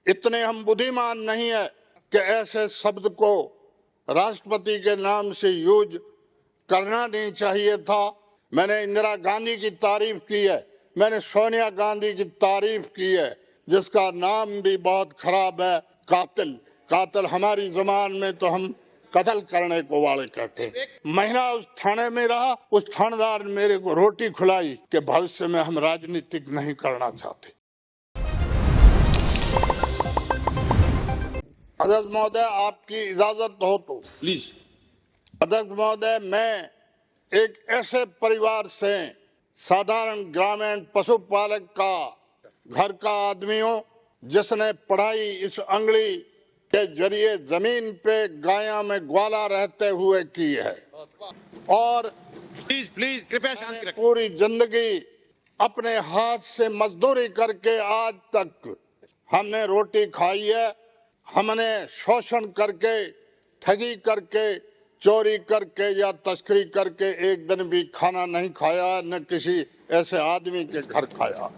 इतने हम बुद्धिमान नहीं है कि ऐसे शब्द को राष्ट्रपति के नाम से यूज करना नहीं चाहिए था। मैंने इंदिरा गांधी की तारीफ की है, मैंने सोनिया गांधी की तारीफ की है, जिसका नाम भी बहुत खराब है, कातिल। कातिल हमारी जुबान में तो हम कत्ल करने को वाले कहते हैं। महीना उस थाने में रहा, उस थानेदार ने मेरे को रोटी खिलाई कि भविष्य में हम राजनीतिक नहीं करना चाहते। अध्यक्ष महोदय, आपकी इजाजत हो तो प्लीज। अध्यक्ष महोदय, मैं एक ऐसे परिवार से साधारण ग्रामीण पशुपालक का घर का आदमी हूँ जिसने पढ़ाई इस अंगली के जरिए जमीन पे गायों में ग्वाला रहते हुए की है और प्लीज कृपया शांति रखें। पूरी जिंदगी अपने हाथ से मजदूरी करके आज तक हमने रोटी खाई है। हमने शोषण करके, ठगी करके, चोरी करके या तस्करी करके एक दिन भी खाना नहीं खाया, न किसी ऐसे आदमी के घर खाया।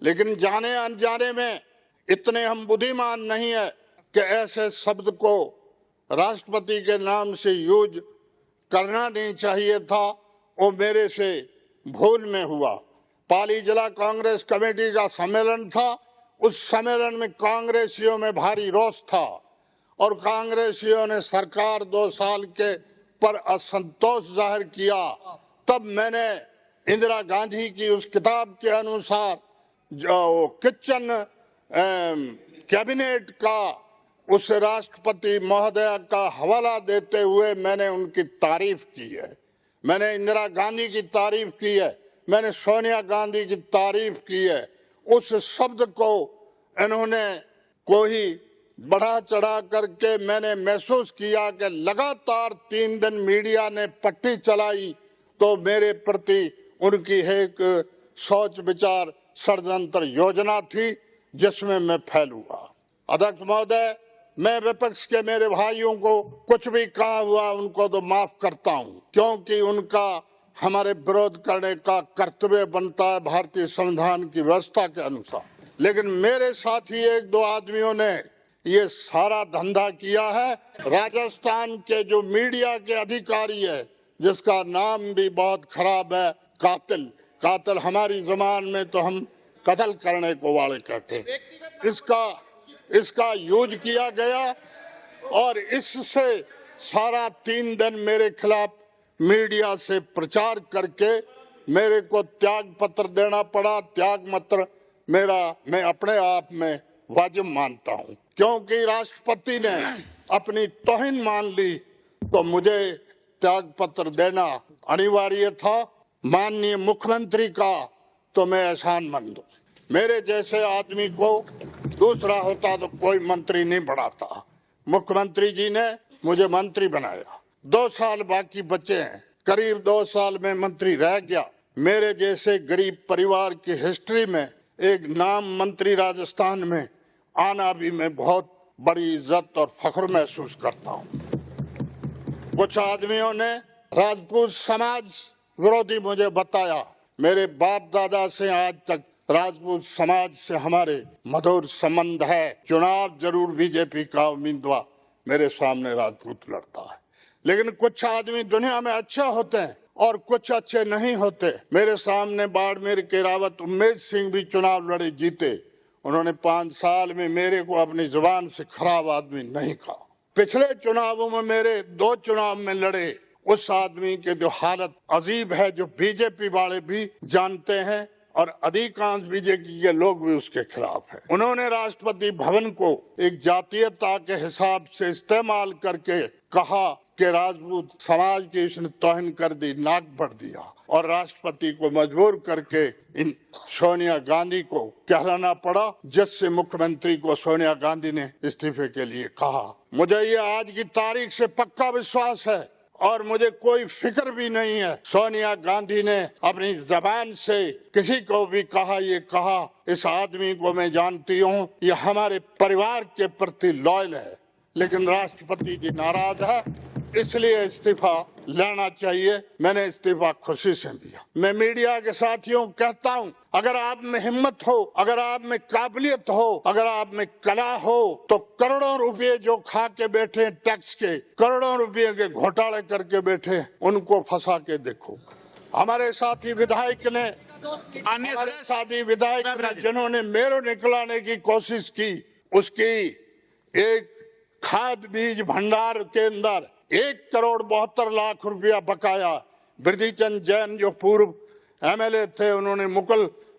लेकिन जाने अनजाने में इतने हम बुद्धिमान नहीं है कि ऐसे शब्द को राष्ट्रपति के नाम से यूज करना नहीं चाहिए था। वो मेरे से भूल में हुआ। पाली जिला कांग्रेस कमेटी का सम्मेलन था। उस सम्मेलन में कांग्रेसियों में भारी रोष था और कांग्रेसियों ने सरकार 2 साल के पर असंतोष जाहिर किया। तब मैंने इंदिरा गांधी की उस किताब के अनुसार जो किचन कैबिनेट का उस राष्ट्रपति महोदय का हवाला देते हुए मैंने उनकी तारीफ की है। मैंने इंदिरा गांधी की तारीफ की है, मैंने सोनिया गांधी की तारीफ की है। उस शब्द को इन्होंने कोई बढ़ा चढ़ा करके मैंने महसूस किया कि लगातार 3 दिन मीडिया ने पट्टी चलाई तो मेरे प्रति उनकी एक सोच विचार षड्यंत्र योजना थी जिसमें मैं फैल हुआ। अध्यक्ष महोदय, मैं विपक्ष के मेरे भाइयों को कुछ भी कहा हुआ उनको तो माफ करता हूं, क्योंकि उनका हमारे विरोध करने का कर्तव्य बनता है भारतीय संविधान की व्यवस्था के अनुसार। लेकिन मेरे साथी 1-2 आदमियों ने ये सारा धंधा किया है। राजस्थान के जो मीडिया के अधिकारी है, जिसका नाम भी बहुत खराब है, कातिल। कातिल हमारी जुबान में तो हम कत्ल करने को वाले कहते हैं। इसका यूज किया गया और इससे सारा 3 दिन मेरे खिलाफ मीडिया से प्रचार करके मेरे को त्याग पत्र देना पड़ा। त्याग पत्र मेरा मैं अपने आप में वाजिब मानता हूं, क्योंकि राष्ट्रपति ने अपनी तौहीन मान ली तो मुझे त्याग पत्र देना अनिवार्य था। माननीय मुख्यमंत्री का तो मैं एहसानमंद हूं। मेरे जैसे आदमी को दूसरा होता तो कोई मंत्री नहीं बनाता। मुख्यमंत्री जी ने मुझे मंत्री बनाया। 2 साल बाकी बचे हैं, करीब 2 साल में मंत्री रह गया। मेरे जैसे गरीब परिवार की हिस्ट्री में एक नाम मंत्री राजस्थान में आना भी मैं बहुत बड़ी इज्जत और फख्र महसूस करता हूँ। कुछ आदमियों ने राजपूत समाज विरोधी मुझे बताया। मेरे बाप दादा से आज तक राजपूत समाज से हमारे मधुर संबंध है। चुनाव जरूर बीजेपी का उम्मीदवार मेरे सामने राजपूत लड़ता है, लेकिन कुछ आदमी दुनिया में अच्छे होते हैं और कुछ अच्छे नहीं होते। मेरे सामने बाड़मेर के रावत उम्मेद सिंह भी चुनाव लड़े, जीते। उन्होंने 5 साल में मेरे को अपनी जुबान से खराब आदमी नहीं कहा। पिछले चुनावों में मेरे 2 चुनाव में लड़े उस आदमी के जो हालत अजीब है, जो बीजेपी वाले भी जानते हैं और अधिकांश बीजेपी के लोग भी उसके खिलाफ हैं। उन्होंने राष्ट्रपति भवन को एक जातीयता के हिसाब से इस्तेमाल करके कहा कि राजपूत समाज की इसने तौहीन कर दी, नाक भर दिया और राष्ट्रपति को मजबूर करके इन सोनिया गांधी को कहलाना पड़ा, जिससे मुख्यमंत्री को सोनिया गांधी ने इस्तीफे के लिए कहा। मुझे ये आज की तारीख से पक्का विश्वास है और मुझे कोई फिक्र भी नहीं है। सोनिया गांधी ने अपनी जबान से किसी को भी कहा, ये कहा, इस आदमी को मैं जानती हूँ, ये हमारे परिवार के प्रति लॉयल है। लेकिन राष्ट्रपति जी नाराज है इसलिए इस्तीफा लेना चाहिए। मैंने इस्तीफा खुशी से दिया। मैं मीडिया के साथियों कहता हूं, अगर आप में हिम्मत हो, अगर आप में काबिलियत हो, अगर आप में कला हो, तो करोड़ों रुपए जो खा के बैठे टैक्स के, करोड़ों रुपए के घोटाले करके बैठे, उनको फंसा के देखो। हमारे साथी विधायक ने जिन्होंने मेरो निकलाने की कोशिश की, उसकी एक खाद बीज भंडार के अंदर 1,72,00,000 रुपया बकाया। बिरदीचंद जैन जो पूर्व एमएलए थे, उन्होंने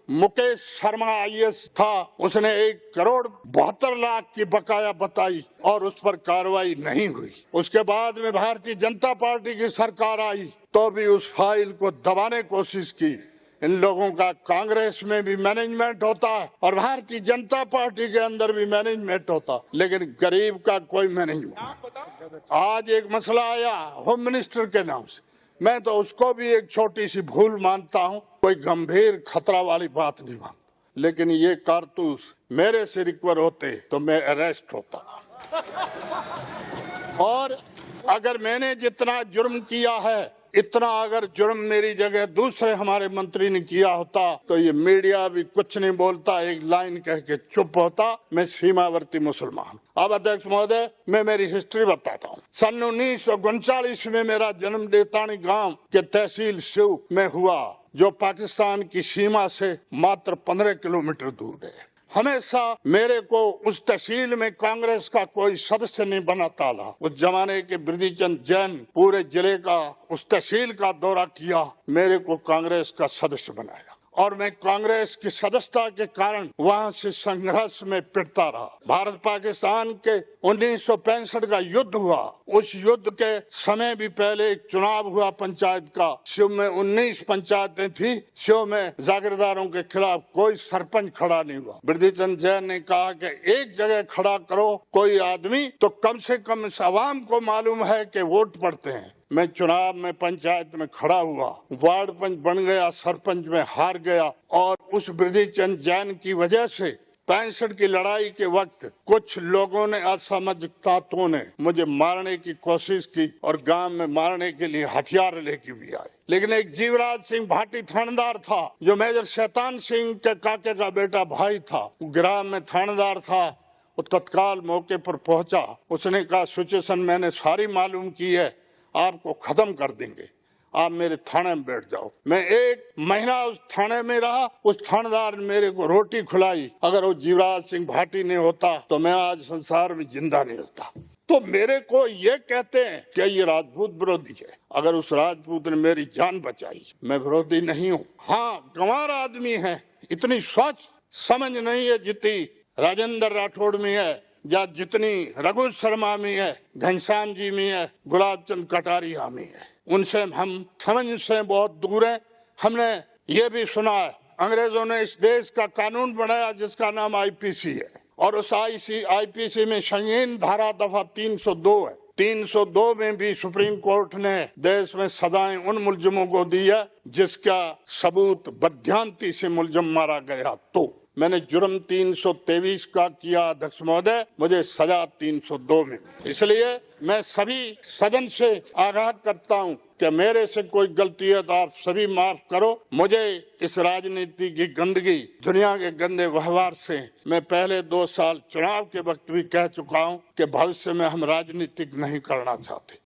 मुकेश शर्मा आईएएस था, उसने 1,72,00,000 की बकाया बताई और उस पर कार्रवाई नहीं हुई। उसके बाद में भारतीय जनता पार्टी की सरकार आई तो भी उस फाइल को दबाने की कोशिश की। इन लोगों का कांग्रेस में भी मैनेजमेंट होता है और भारतीय जनता पार्टी के अंदर भी मैनेजमेंट होता, लेकिन गरीब का कोई मैनेजमेंट। आज एक मसला आया होम मिनिस्टर के नाम से, मैं तो उसको भी एक छोटी सी भूल मानता हूं, कोई गंभीर खतरा वाली बात नहीं मानता, लेकिन ये कारतूस मेरे से रिकवर होते तो मैं अरेस्ट होता। और अगर मैंने जितना जुर्म किया है, इतना अगर जुर्म मेरी जगह दूसरे हमारे मंत्री ने किया होता तो ये मीडिया भी कुछ नहीं बोलता, एक लाइन कह के चुप होता। मैं सीमावर्ती मुसलमान। अब अध्यक्ष महोदय, मैं मेरी हिस्ट्री बताता हूँ। सन 1939 में मेरा जन्म देतानी गांव के तहसील शिव में हुआ, जो पाकिस्तान की सीमा से मात्र 15 किलोमीटर दूर है। हमेशा मेरे को उस तहसील में कांग्रेस का कोई सदस्य नहीं बना ताला। उस जमाने के बिरदीचंद जैन पूरे जिले का, उस तहसील का दौरा किया, मेरे को कांग्रेस का सदस्य बनाया और मैं कांग्रेस की सदस्यता के कारण वहां से संघर्ष में पिटता रहा। भारत पाकिस्तान के 1965 का युद्ध हुआ, उस युद्ध के समय भी पहले एक चुनाव हुआ पंचायत का। शिव में 19 पंचायतें थी, शिव में जागीरदारों के खिलाफ कोई सरपंच खड़ा नहीं हुआ। बिरदीचंद जैन ने कहा कि एक जगह खड़ा करो कोई आदमी, तो कम से कम इस आवाम को मालूम है कि वोट पड़ते हैं। मैं चुनाव में पंचायत में खड़ा हुआ, वार्ड पंच बन गया, सरपंच में हार गया और उस बिरदीचंद जैन की वजह से 65 की लड़ाई के वक्त कुछ लोगों ने, असामाजिक ताकतों ने मुझे मारने की कोशिश की और गांव में मारने के लिए हथियार लेके भी आए। लेकिन एक जीवराज सिंह भाटी थानेदार था, जो मेजर शैतान सिंह के काके का बेटा भाई था, ग्राम में थानेदार था। वो तत्काल मौके पर पहुंचा, उसने कहा सिचुएशन मैंने सारी मालूम की है, आपको खत्म कर देंगे, आप मेरे थाने में बैठ जाओ। मैं 1 महीना उस थाने में रहा, उस थानेदार ने मेरे को रोटी खिलाई। अगर वो जीवराज सिंह भाटी नहीं होता तो मैं आज संसार में जिंदा नहीं होता। तो मेरे को ये कहते हैं कि ये राजपूत विरोधी है। अगर उस राजपूत ने मेरी जान बचाई, मैं विरोधी नहीं हूँ। हाँ, गंवार आदमी है, इतनी सोच समझ नहीं है जितनी राजेंद्र राठौड़ में है, या जितनी रघु शर्मा में है, घनश्याम जी में है, गुलाब चंद कटारिया में है। उनसे हम समझ से बहुत दूर हैं। हमने ये भी सुना है, अंग्रेजों ने इस देश का कानून बनाया जिसका नाम आईपीसी है, और उस आईपीसी में संगीन धारा दफा 302 है। 302 में भी सुप्रीम कोर्ट ने देश में सजाएं उन मुलजिमों को दी है जिसका सबूत बदध्यांती से मुलजिम मारा गया। तो मैंने जुर्म 323 का किया अध्यक्ष महोदय, मुझे सजा 302 में। इसलिए मैं सभी सदन से आगाह करता हूं कि मेरे से कोई गलती है तो आप सभी माफ करो। मुझे इस राजनीति की गंदगी, दुनिया के गंदे व्यवहार से मैं पहले 2 साल चुनाव के वक्त भी कह चुका हूं कि भविष्य में हम राजनीतिक नहीं करना चाहते।